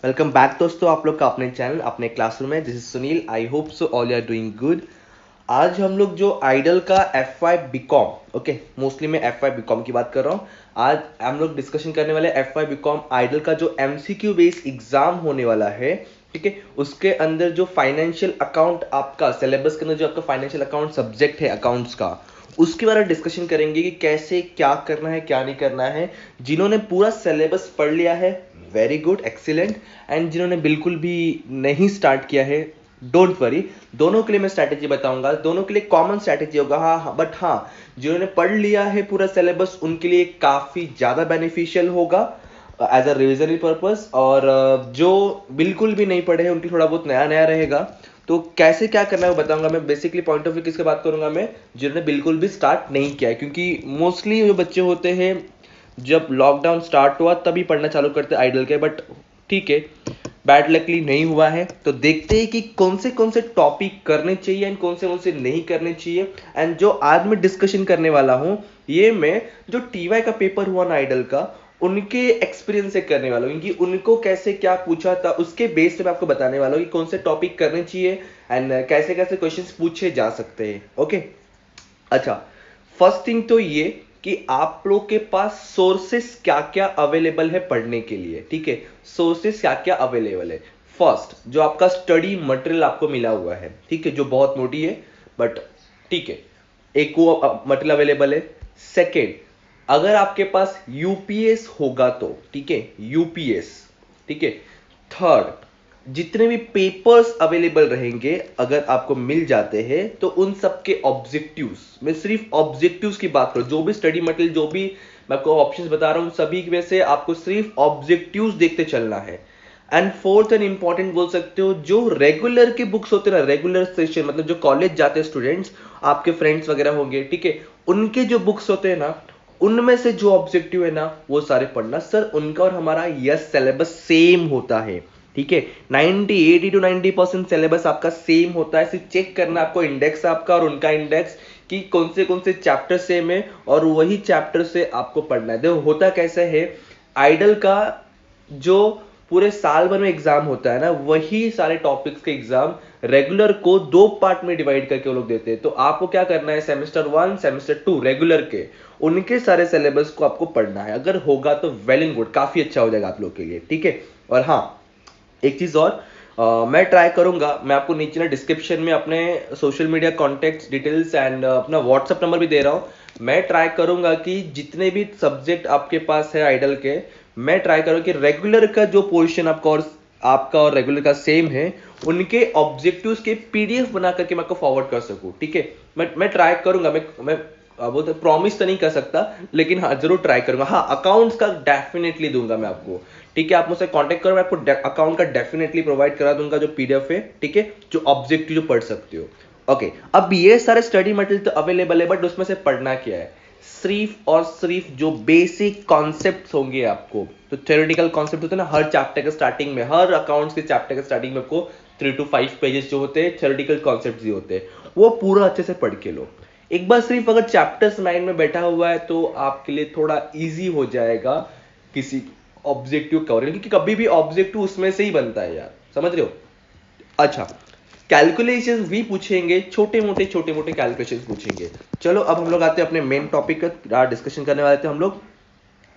Welcome back दोस्तों, आप लोग का अपने चैनल अपने क्लासरूम में। This is Sunil. I hope so all are doing good. आज हम लोग जो आइडल का FY BCOM, ओके, मोस्टली मैं FY BCOM की बात कर रहा हूँ। आज हम लोग डिस्कशन करने वाले FY BCOM आइडल का जो MCQ बेस्ड एग्जाम होने वाला है, ठीक है। उसके अंदर जो फाइनेंशियल अकाउंट आपका सिलेबस के अंदर जो आपका फाइनेंशियल अकाउंट सब्जेक्ट है अकाउंट्स का, उसके बारे में डिस्कशन करेंगे कि कैसे क्या करना है क्या नहीं करना है। जिन्होंने पूरा सिलेबस पढ़ लिया है, वेरी गुड, एक्सीलेंट। एंड जिन्होंने बिल्कुल भी नहीं स्टार्ट किया है, डोंट वरी, दोनों के लिए मैं स्ट्रैटेजी बताऊंगा। दोनों के लिए कॉमन स्ट्रैटेजी होगा, हाँ, बट हाँ, जिन्होंने पढ़ लिया है पूरा सिलेबस उनके लिए काफी ज्यादा बेनिफिशियल होगा एज अ रिविजनरी पर्पस। और जो बिल्कुल भी नहीं पढ़े हैं उनके थोड़ा बहुत नया नया रहेगा। तो कैसे क्या करना है वो बताऊंगा मैं। बेसिकली पॉइंट ऑफ व्यू किसके बात करूंगा मैं, जिन्होंने बिल्कुल भी स्टार्ट नहीं किया है, क्योंकि मोस्टली जो बच्चे होते हैं जब लॉकडाउन स्टार्ट हुआ तभी पढ़ना चालू करते आइडल के, बट ठीक है, बैड लकली नहीं हुआ है। तो देखते हैं कि कौन से टॉपिक करने चाहिए एंड कौन से नहीं करने चाहिए। एंड जो आज मैं डिस्कशन करने वाला हूं, ये मैं जो टीवाई का पेपर हुआ ना आइडल का, उनके एक्सपीरियंस से करने वाला हूँ, क्योंकि उनको कैसे क्या पूछा था उसके बेस पे मैं आपको बताने वाला हूँ कि कौन से टॉपिक करने चाहिए एंड कैसे कैसे क्वेश्चंस पूछे जा सकते हैं। ओके, अच्छा, फर्स्ट थिंग तो ये कि आप लोग के पास सोर्सेस क्या क्या अवेलेबल है पढ़ने के लिए, ठीक है। सोर्सेस क्या क्या अवेलेबल है। फर्स्ट, जो आपका स्टडी मटेरियल आपको मिला हुआ है, ठीक है, जो बहुत मोटी है बट ठीक है, एक वो मटेरियल अवेलेबल है। सेकेंड, अगर आपके पास यूपीएस होगा तो ठीक है, यूपीएस, ठीक है। थर्ड, जितने भी पेपर्स अवेलेबल रहेंगे अगर आपको मिल जाते हैं तो उन सब के ऑब्जेक्टिव्स, मैं सिर्फ ऑब्जेक्टिव्स की बात करूं, जो भी स्टडी मटेरियल, जो भी मैं आपको ऑप्शंस बता रहा हूं, सभी में से आपको सिर्फ ऑब्जेक्टिव्स देखते चलना है। एंड फोर्थ एंड इंपॉर्टेंट बोल सकते हो, जो रेगुलर के बुक्स होते हैं ना, रेगुलर सेशन मतलब जो कॉलेज जाते हैं स्टूडेंट्स, आपके फ्रेंड्स वगैरह होंगे, ठीक है, उनके जो बुक्स होते हैं ना, उनमें से जो ऑब्जेक्टिव है ना वो सारे पढ़ना। सर, उनका और हमारा यस सिलेबस सेम होता है, ठीक है। 80 to 90% सिलेबस आपका सेम होता है। सिर्फ चेक करना आपको इंडेक्स आपका और उनका इंडेक्स कि कौन से चैप्टर सेम है और वही चैप्टर से आपको पढ़ना है। देखो होता कैसे है, आइडल का जो पूरे साल भर में एग्जाम होता है ना, वही सारे टॉपिक्स के एग्जाम रेगुलर को 2 पार्ट में डिवाइड करके वो लोग देते हैं। तो आपको क्या करना है, सेमेस्टर 1 सेमेस्टर 2 रेगुलर के उनके सारे सिलेबस को आपको पढ़ना है। अगर होगा तो वेल एंड गुड, काफी अच्छा हो जाएगा आप लोग के लिए, ठीक है। और हाँ, एक चीज और, मैं ट्राई करूंगा, मैं आपको नीचे ना डिस्क्रिप्शन में अपने social media contact details and अपना व्हाट्सएप नंबर भी दे रहा हूं। मैं ट्राई करूंगा कि जितने भी सब्जेक्ट आपके पास है आइडल के, मैं ट्राई करूंगा कि रेगुलर का जो पोर्शन आपका और रेगुलर का सेम है, उनके ऑब्जेक्टिव्स के पीडीएफ बना करके मैं आपको फॉरवर्ड कर सकूं, ठीक है। मैं ट्राई करूंगा। मैं वो तो प्रॉमिस तो नहीं कर सकता, लेकिन हाँ जरूर ट्राई करूंगा। हाँ, अकाउंट्स का डेफिनेटली दूंगा मैं आपको, ठीक है। आप मुझसे कांटेक्ट करो, मैं आपको अकाउंट का डेफिनेटली प्रोवाइड करा दूंगा, जो पीडीएफ है, ठीक है, जो ऑब्जेक्टिव जो पढ़ सकते हो। ओके, अब ये सारे स्टडी मटेरियल तो अवेलेबल है, बट उसमें से पढ़ना क्या है, सिर्फ और सिर्फ जो बेसिक कॉन्सेप्ट्स होंगे आपको। तो थ्योरेटिकल कॉन्सेप्ट होते हैं ना, हर चैप्टर के स्टार्टिंग में, हर अकाउंट्स के चैप्टर के स्टार्टिंग में आपको 3 to 5 पेजेस जो होते हैं थ्योरेटिकल कॉन्सेप्ट्स ही होते हैं, वो पूरा अच्छे से पढ़ के लो। एक बार सिर्फ अगर चैप्टर्स माइंड में बैठा हुआ है तो आपके लिए थोड़ा इजी हो जाएगा किसी ऑब्जेक्टिव कवर, क्योंकि कभी भी ऑब्जेक्टिव उसमें से ही बनता है यार, समझ रहे हो। अच्छा, कैलकुलेशंस भी पूछेंगे, छोटे मोटे कैलकुलेशंस पूछेंगे। चलो अब हम लोग आते हैं अपने मेन टॉपिक का डिस्कशन करने वाले थे हम लोग।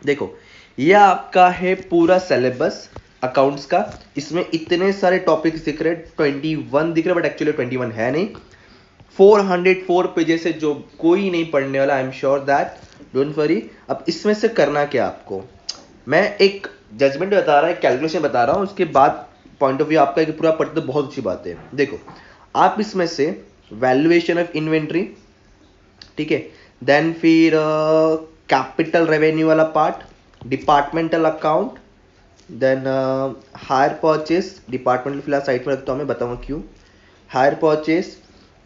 देखो, ये आपका है पूरा सिलेबस अकाउंट्स का। इसमें इतने सारे टॉपिक्स दिख रहे हैं, 21 दिख रहे हैं, बट एक्चुअली 21 है नहीं। 404 पेजेस है, जो कोई नहीं पढ़ने वाला, I am sure that, don't worry. अब इसमें से करना क्या आपको, मैं एक जजमेंट बता रहा हूँ, कैलकुलेशन बता रहा हूँ, उसके बाद पॉइंट ऑफ व्यू आपका कि पूरा पढ़ते तो बहुत अच्छी बात है। देखो, आप इसमें से वैल्यूएशन ऑफ इन्वेंट्री, ठीक है, देन फिर कैपिटल रेवेन्यू वाला part, departmental account, then hire purchase, departmental फिलहाल साइड में रखता हूँ, मैं बताऊंगा क्यों, हायर परचेस,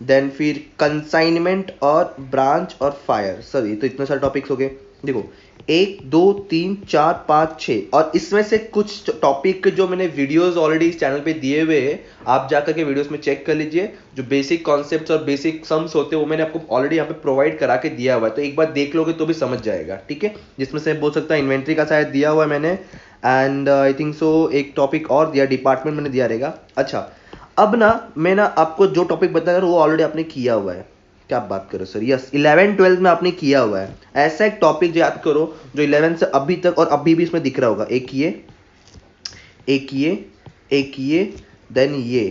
देन फिर कंसाइनमेंट और ब्रांच और फायर। सर, ये तो इतने सारे टॉपिक्स हो गए। देखो, 1 2 3 4 5 6, और इसमें से कुछ टॉपिक जो मैंने वीडियोस ऑलरेडी इस चैनल पे दिए हुए हैं, आप जाकर के वीडियोस में चेक कर लीजिए। जो बेसिक कॉन्सेप्ट्स और बेसिक सम्स होते हैं वो मैंने आपको ऑलरेडी यहाँ पे प्रोवाइड करा के दिया हुआ है, तो एक बार देख लोगे तो भी समझ जाएगा, ठीक है। जिसमें से बोल सकता है इन्वेंट्री का शायद दिया हुआ है मैंने, एंड आई थिंक सो एक टॉपिक और दिया, डिपार्टमेंट मैंने दिया रहेगा। अच्छा, अब ना मैं ना आपको जो टॉपिक बता रहा हूँ वो ऑलरेडी आपने किया हुआ है। क्या आप बात करो सर, यस 11th-12th में आपने किया हुआ है। ऐसा एक टॉपिक याद करो जो 11th से अभी तक और अभी भी इसमें दिख रहा होगा। एक ये, एक ये, एक ये, देन ये।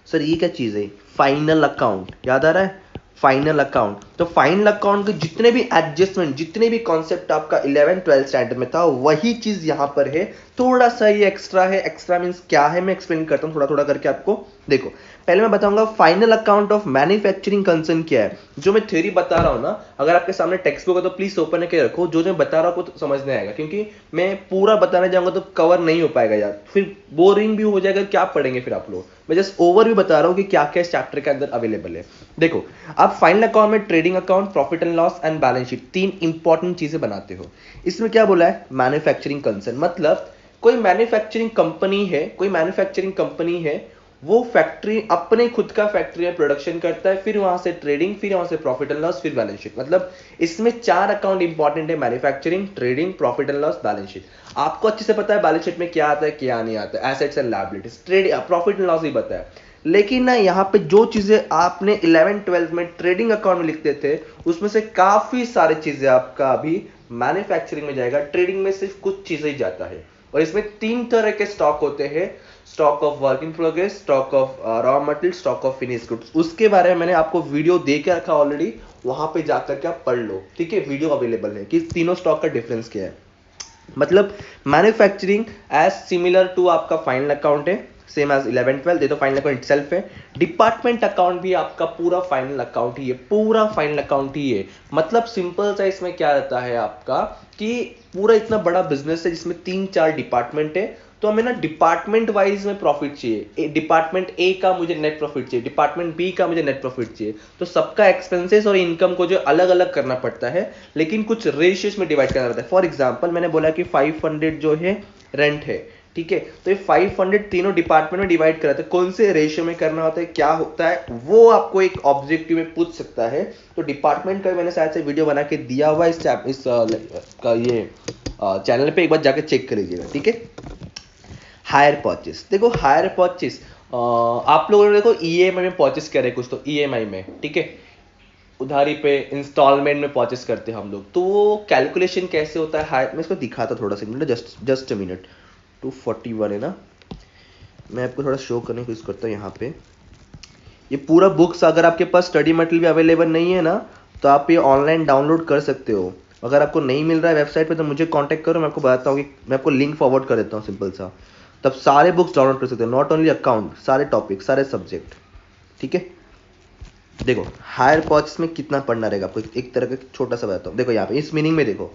सर ये क्या चीज़ है? फाइनल अकाउंट, याद आ रहा है? Final account. तो फाइनल अकाउंट के जितने भी एडजस्टमेंट, जितने भी कॉन्सेप्ट आपका 11th-12th स्टैंडर्ड में था, वही चीज यहाँ पर है। थोड़ा सा ये एक्स्ट्रा है। एक्स्ट्रा मीन्स क्या है मैं एक्सप्लेन करता हूँ थोड़ा थोड़ा करके आपको। देखो, पहले मैं बताऊंगा final account of manufacturing concern क्या है। जो मैं थ्योरी बता रहा हूँ ना, अगर आपके सामने टेक्स्ट बुक है तो प्लीज ओपन करके रखो। जो मैं बता रहा हूँ तो समझ नहीं आएगा, क्योंकि मैं पूरा बताने जाऊंगा तो कवर नहीं हो पाएगा यार, फिर बोरिंग भी हो जाएगा। क्या पढ़ेंगे फिर आप लोग? मैं जस्ट ओवर भी बता रहा हूँ कि क्या क्या इस चैप्टर के अंदर अवेलेबल है। देखो, आप फाइनल अकाउंट में trading account, profit and loss and balance sheet, 3 important चीजें बनाते हो। इसमें क्या बोला है? मैन्युफैक्चरिंग कंसर्न, मतलब कोई मैन्युफैक्चरिंग कंपनी है, कोई मैन्युफैक्चरिंग कंपनी है, वो फैक्ट्री अपने खुद का फैक्ट्री में प्रोडक्शन करता है, फिर वहां से ट्रेडिंग, फिर वहां से प्रॉफिट एंड लॉस, फिर बैलेंस शीट। मतलब इसमें 4 अकाउंट इंपॉर्टेंट है, manufacturing, trading, profit and loss, balance sheet. आपको अच्छे से पता है बैलेंस शीट में क्या आता है क्या नहीं आता है, assets and liabilities, trade, profit and loss भी पता है। लेकिन ना यहाँ पे जो चीजें आपने 11th-12th में ट्रेडिंग अकाउंट में लिखते थे, उसमें से काफी सारी चीजें आपका अभी मैन्युफैक्चरिंग में जाएगा। ट्रेडिंग में सिर्फ कुछ चीजें ही जाता है। और इसमें 3 तरह के स्टॉक होते हैं, stock of work in progress, stock of raw material, stock of finish goods. उसके बारे में मैंने आपको वीडियो दे के रखा ऑलरेडी, वहां पे जाकर के आप पढ़ लो, ठीक है? वीडियो अवेलेबल है कि तीनों स्टॉक का डिफरेंस क्या है। मतलब मैन्युफैक्चरिंग एज सिमिलर टू आपका फाइनल अकाउंट है, सेम एज 11th-12th, ये तो फाइनल अकाउंट इटसेल्फ है। डिपार्टमेंट अकाउंट भी आपका पूरा फाइनल अकाउंट ही है, पूरा फाइनल अकाउंट ही है। मतलब सिंपल सा इसमें क्या रहता है आपका कि पूरा इतना बड़ा बिजनेस है जिसमें 3-4 डिपार्टमेंट है, तो हमें ना डिपार्टमेंट वाइज में प्रॉफिट चाहिए। डिपार्टमेंट ए का मुझे नेट प्रॉफिट चाहिए, डिपार्टमेंट बी का मुझे नेट प्रॉफिट चाहिए, तो सबका एक्सपेंसेस और इनकम को जो अलग अलग करना पड़ता है, लेकिन कुछ रेशियोज में डिवाइड करना पड़ता है। फॉर एग्जांपल मैंने बोला कि 500 जो है रेंट है, ठीक है? तो ये 500 तीनों डिपार्टमेंट में डिवाइड करा था, कौन से रेशियो में करना होता है, क्या होता है, वो आपको एक ऑब्जेक्टिव में पूछ सकता है। तो डिपार्टमेंट का मैंने शायद से वीडियो बना के दिया हुआ इस का ये चैनल पे, एक बार जाकर चेक कर लीजिएगा, ठीक है? हायर परचेस, देखो हायर परचेस आप लोगों ने देखो ईएमआई में परचेस करे कुछ, तो ईएमआई में, ठीक है, उधारी पे, इंस्टॉलमेंट में परचेस करते हैं हम लोग। तो वो कैलकुलेशन कैसे होता है हायर, मैं इसको दिखाता थोड़ा सा मिनट, जस्ट अ मिनट। 241 है ना, मैं आपको थोड़ा शो करने की कोशिश करता हूँ यहाँ पे। ये पूरा बुक्स, अगर आपके पास स्टडी मटेरियल भी अवेलेबल नहीं है ना, तो आप ये ऑनलाइन डाउनलोड कर सकते हो। अगर आपको नहीं मिल रहा है वेबसाइट पे तो मुझे कांटेक्ट करो, मैं आपको बताता हूँ कि मैं आपको लिंक फॉरवर्ड कर देता हूँ सिंपल सा। तब सारे बुक्स डाउनलोड कर सकते हो, नॉट ओनली अकाउंट, सारे टॉपिक, सारे सब्जेक्ट, ठीक है? देखो हायर परचेस में कितना पढ़ना रहेगा आपको, एक तरह का छोटा सा बताता हूँ। देखो यहाँ पे इस मीनिंग में देखो,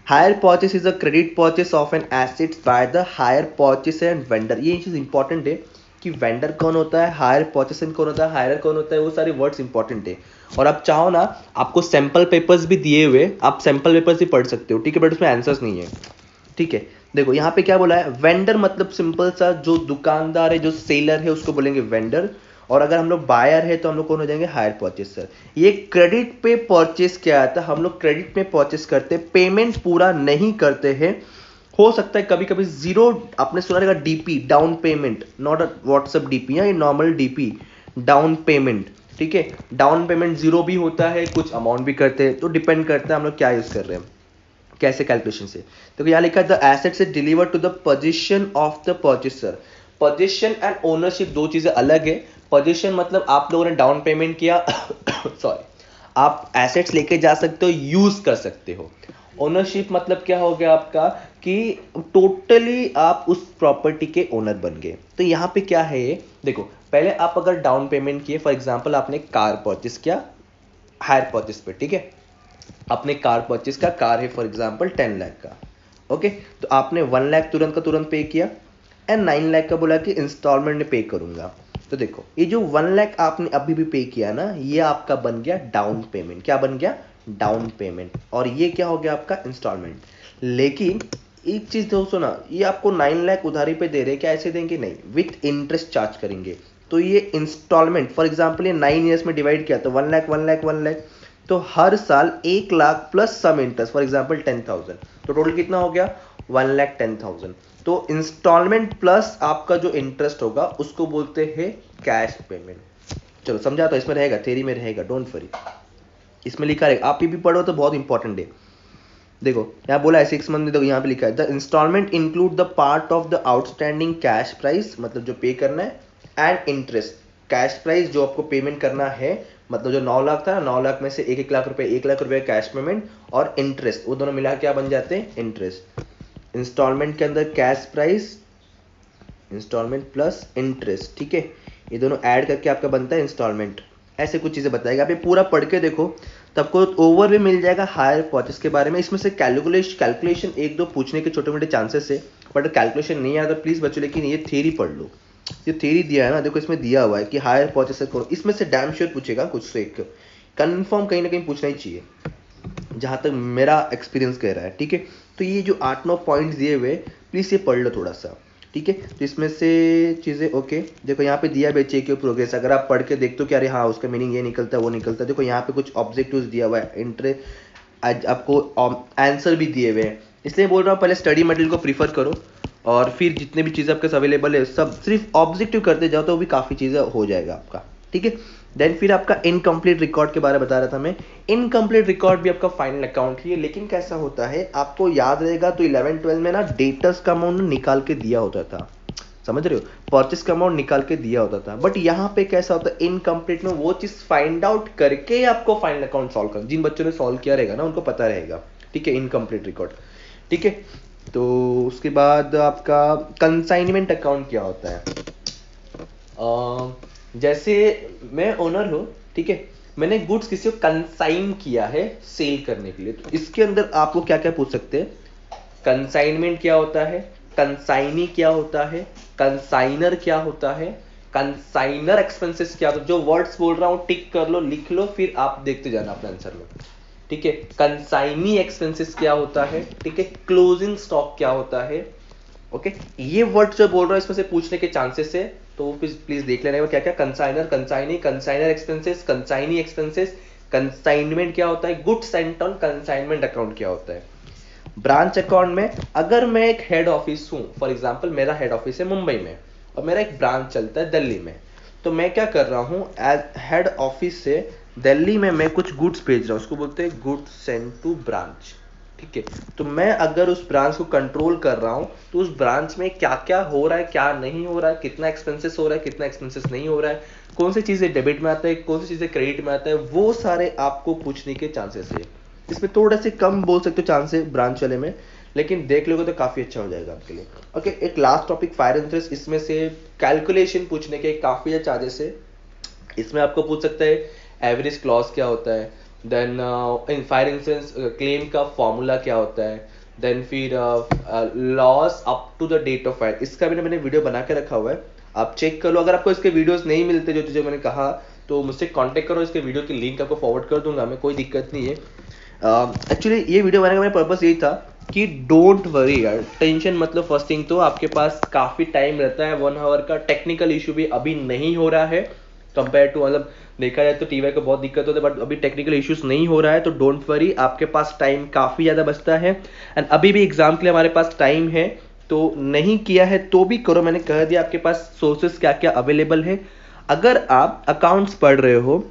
hire purchase is a credit purchase of an assets by the hire purchase and vendor. ये चीज इंपॉर्टेंट है कि वेंडर कौन होता है, हायर परचेस कौन होता है, हायर कौन होता है, वो सारे वर्ड्स इंपॉर्टेंट है। और आप चाहो ना, आपको सैंपल पेपर्स भी दिए हुए, आप सैंपल पेपर्स भी पढ़ सकते हो, ठीक है? बट उसमें आंसर्स नहीं है, ठीक है? देखो यहाँ पे क्या बोला है, वेंडर मतलब सिंपल सा जो दुकानदार है, जो सेलर है, उसको बोलेंगे वेंडर। और अगर हम लोग बायर है तो हम लोग कौन हो जाएंगे, हायर परचेसर। ये क्रेडिट पे परचेस क्या आता है, हम लोग क्रेडिट पे परचेस करते हैं, पेमेंट पूरा नहीं करते हैं। हो सकता है कभी कभी जीरो, आपने सुना रहेगा DP, down payment, not WhatsApp DP, या नॉर्मल डीपी, डाउन पेमेंट, ठीक है? डाउन पेमेंट जीरो भी होता है, कुछ अमाउंट भी करते हैं, तो डिपेंड करता है हम लोग क्या यूज कर रहे हैं, कैसे कैलकुलेशन से। तो यहाँ लिखा है the assets is delivered to the position of the purchaser. Position and ownership दो चीजें अलग है। पोजीशन मतलब आप लोगों ने डाउन पेमेंट किया सॉरी, आप एसेट्स लेके जा सकते हो, यूज कर सकते हो। ओनरशिप मतलब क्या हो गया आपका कि टोटली आप उस प्रॉपर्टी के ओनर बन गए। तो यहाँ पे क्या है ये देखो, पहले आप अगर डाउन पेमेंट किए, फॉर एग्जांपल आपने कार परचेस किया हायर परचेस पे, ठीक है? आपने कार परचेस का, कार है फॉर एग्जांपल 10 लाख का, ओके? तो आपने 1 लाख तुरंत का तुरंत पे किया, एंड 9 लाख का बोला कि इंस्टॉलमेंट में पे करूंगा। तो देखो ये जो 1 लाख आपने अभी भी पे किया ना, ये आपका बन गया डाउन पेमेंट। क्या बन गया? Down payment. और ये क्या हो गया आपका? इंस्टॉलमेंट। लेकिन एक चीज दोस्तों ना, ये आपको 9 लाख उधारी पे दे रहे, क्या ऐसे देंगे? नहीं, विथ इंटरेस्ट चार्ज करेंगे। तो ये इंस्टॉलमेंट, फॉर एग्जाम्पल ये 9 ईयर्स में डिवाइड किया तो 1 लाख 1 लाख 1 लाख, तो हर साल 1 lakh plus some interest, for example 10,000, तो टोटल कितना हो गया? 1,10,000। तो इंस्टॉलमेंट प्लस आपका जो इंटरेस्ट होगा उसको बोलते हैं कैश पेमेंट। चलो समझा, तो इसमें रहेगा, थ्योरी में रहेगा, डोंट वरी, इसमें लिखा रहेगा, आप भी पढ़ो तो बहुत इंपॉर्टेंट है। देखो यहाँ बोला है 6 मंथ में, देखो यहाँ पे लिखा है the instalment include the part of the outstanding cash price, मतलब जो पे करना है, एंड इंटरेस्ट। कैश प्राइस जो आपको पेमेंट करना है, मतलब जो 9 लाख था, 9 लाख में से 1 लाख रुपए, 1 लाख रुपए कैश पेमेंट और इंटरेस्ट, वो दोनों मिला क्या बन जाते हैं, इंटरेस्ट। इंस्टॉलमेंट के अंदर cash price, instalment plus interest, ठीक है, ये दोनों ऐड करके आपका बनता है इंस्टॉलमेंट। ऐसे कुछ चीज़ें बताएगा, आप ये पूरा पढ़ के देखो, तब को ओवरव्यू मिल जाएगा हायर परचेस के बारे में। इसमें से कैलकुलेशन 1-2 पूछने के छोटे मोटे चांसेस है, बट कैलकुलेशन नहीं आता प्लीज़ बच्चों, लेकिन ये थ्योरी पढ़ लो। ये थ्योरी दिया है ना, देखो इसमें दिया हुआ है कि हायर परचेस करो, इसमें से डैम श्योर पूछेगा कुछ से एक, कन्फर्म कहीं ना कहीं पूछना ही चाहिए, जहाँ तक मेरा एक्सपीरियंस कह रहा है, ठीक है। तो ये जो 8-9 पॉइंट्स दिए हुए, प्लीज़ ये पढ़ लो थोड़ा सा, ठीक है। तो इसमें से चीज़ें ओके, देखो यहाँ पे दिया है चेक योर प्रोग्रेस, अगर आप पढ़ के देखते हो कि अरे हाँ उसका मीनिंग ये निकलता है वो निकलता है। देखो यहाँ पे कुछ ऑब्जेक्टिव्स दिया हुआ है, आज आपको आंसर भी दिए हुए हैं, इसलिए बोल रहा हूँ पहले स्टडी मटेरियल को प्रीफर करो, और फिर जितने भी चीज़ें आपके अवेलेबल है सब सिर्फ ऑब्जेक्टिव करते जाओ तो भी काफ़ी चीज़ें हो जाएगा आपका, ठीक है। देन फिर आपका इनकम्प्लीट रिकॉर्ड के बारे में बता रहा था मैं, इनकम्प्लीट रिकॉर्ड भी आपका फाइनल अकाउंट ही है, लेकिन कैसा होता है आपको याद रहेगा तो 11-12 में ना डेटर्स का अमाउंट निकाल के दिया होता था, समझ रहे हो, परचेस का अमाउंट निकाल के दिया होता था। बट यहाँ पे कैसा होता है इनकम्प्लीट में वो चीज फाइंड आउट करके आपको फाइनल अकाउंट सॉल्व करना, जिन बच्चों ने सॉल्व किया रहेगा ना उनको पता रहेगा, ठीक है, इनकम्प्लीट रिकॉर्ड, ठीक है। तो उसके बाद आपका कंसाइनमेंट अकाउंट क्या होता है, जैसे मैं ओनर हूँ, ठीक है, मैंने गुड्स किसी को कंसाइन किया है सेल करने के लिए, तो इसके अंदर आपको क्या क्या पूछ सकते हैं, कंसाइनमेंट क्या होता है, कंसाइनी क्या होता है, कंसाइनर क्या होता है, कंसाइनर एक्सपेंसेस क्या होता है, जो वर्ड्स बोल रहा हूँ टिक कर लो, लिख लो, फिर आप देखते जाना अपने आंसर में, ठीक है। कंसाइनी एक्सपेंसेस क्या होता है, ठीक है, क्लोजिंग स्टॉक क्या होता है, ओके। ये वर्ड जो बोल रहा हूँ इसमें से पूछने के चांसेस है, तो प्लीज देख लेना क्या क्या, consignor, consignee, consignor expenses, consignee expenses, consignment क्या होता है, goods sent on consignment account क्या होता है। ब्रांच अकाउंट में अगर मैं एक हेड ऑफिस हूं, फॉर एग्जांपल मेरा हेड ऑफिस है मुंबई में और मेरा एक ब्रांच चलता है दिल्ली में, तो मैं क्या कर रहा हूं, एज हेड ऑफिस से दिल्ली में मैं कुछ गुड्स भेज रहा हूं, उसको बोलते हैं गुड्स सेंड टू ब्रांच, ठीक है। तो मैं अगर उस ब्रांच को कंट्रोल कर रहा हूं तो उस ब्रांच में क्या क्या हो रहा है, क्या नहीं हो रहा है, कितना एक्सपेंसेस हो रहा है, कितना एक्सपेंसेस नहीं हो रहा है, कौन सी चीजें डेबिट में आता है, कौन सी चीजें क्रेडिट में आता है, वो सारे आपको पूछने के चांसेस है। इसमें थोड़े से कम बोल सकते हो चांसेस ब्रांच वाले में, लेकिन देख लोगे तो काफी अच्छा हो जाएगा आपके लिए, ओके। एक लास्ट टॉपिक फायर इंटरेस्ट, इसमें से कैलकुलेशन पूछने के काफी चार्जेस है, इसमें आपको पूछ सकता है एवरेज क्लॉज क्या होता है, then in fire insurance claim का फॉर्मूला क्या होता है, देन फिर loss up to the date of fire, इसका भी मैंने वीडियो बना के रखा हुआ है, आप चेक कर लो। अगर आपको इसके वीडियोस नहीं मिलते जो चीजें मैंने कहा तो मुझसे कांटेक्ट करो, इसके वीडियो की लिंक आपको फॉरवर्ड कर दूंगा मैं, कोई दिक्कत नहीं है। एक्चुअली ये वीडियो बनाने का मेरा पर्पस यही था कि डोंट वरी यार, टेंशन मतलब फर्स्ट थिंग तो आपके पास काफी टाइम रहता है, 1 आवर का, टेक्निकल इशू भी अभी नहीं हो रहा है कंपेयर टू, मतलब देखा जाए तो टीवाई को बहुत दिक्कत होता है, बट अभी टेक्निकल इश्यूज नहीं हो रहा है, तो डोंट वरी, आपके पास टाइम काफी ज्यादा बचता है, एंड अभी भी एग्जाम के लिए हमारे पास टाइम है, तो नहीं किया है तो भी करो, मैंने कह दिया आपके पास सोर्सेस क्या क्या अवेलेबल है। अगर आप अकाउंट्स पढ़ रहे हो,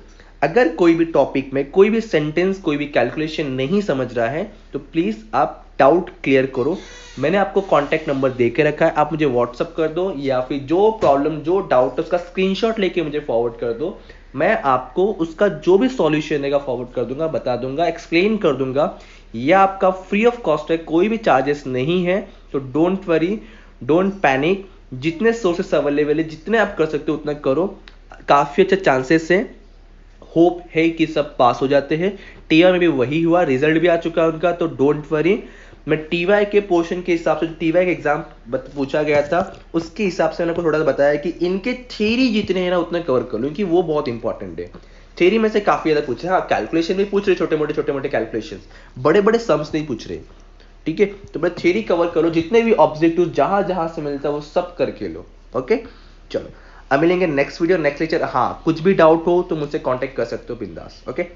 अगर कोई भी टॉपिक में कोई भी सेंटेंस कोई भी कैलकुलेशन नहीं समझ रहा है तो प्लीज आप डाउट क्लियर करो, मैंने आपको कॉन्टैक्ट नंबर दे के रखा है, आप मुझे व्हाट्सअप कर दो, या फिर जो प्रॉब्लम जो डाउट है उसका स्क्रीनशॉट लेके मुझे फॉरवर्ड कर दो, मैं आपको उसका जो भी सॉल्यूशन देगा फॉरवर्ड कर दूंगा, बता दूंगा, एक्सप्लेन कर दूंगा। यह आपका फ्री ऑफ कॉस्ट है, कोई भी चार्जेस नहीं है, तो डोंट वरी, डोंट पैनिक, जितने सोर्सेस अवेलेबल है जितने आप कर सकते हो उतना करो, काफी अच्छा चांसेस है, होप है कि सब पास हो जाते हैं। टीवाई में भी वही हुआ, रिजल्ट भी आ चुका है उनका, तो डोंट वरी। मैं टीवाई के पोर्शन के हिसाब से, टीवाई का एग्जाम पूछा गया था उसके हिसाब से मैंने आपको थोड़ा सा बताया कि इनके थ्योरी जितने हैं ना उतने कवर कर लो, क्योंकि वो बहुत इंपॉर्टेंट है। थ्योरी में से काफी ज्यादा पूछ रहे हैं, हाँ कैलकुलेशन भी पूछ रहे, छोटे मोटे कैलकुलेशन, बड़े बड़े सम्स नहीं पूछ रहे, ठीक है। तो मैं थ्योरी कवर करो, जितने भी ऑब्जेक्टिव जहां जहां से मिलता है वो सब करके लो, ओके। चलो अब मिलेंगे नेक्स्ट वीडियो, नेक्स्ट लेक्चर। हाँ कुछ भी डाउट हो तो मुझसे कांटेक्ट कर सकते हो बिंदास, okay.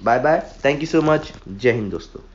Bye bye, thank you so much, जय हिंद दोस्तों।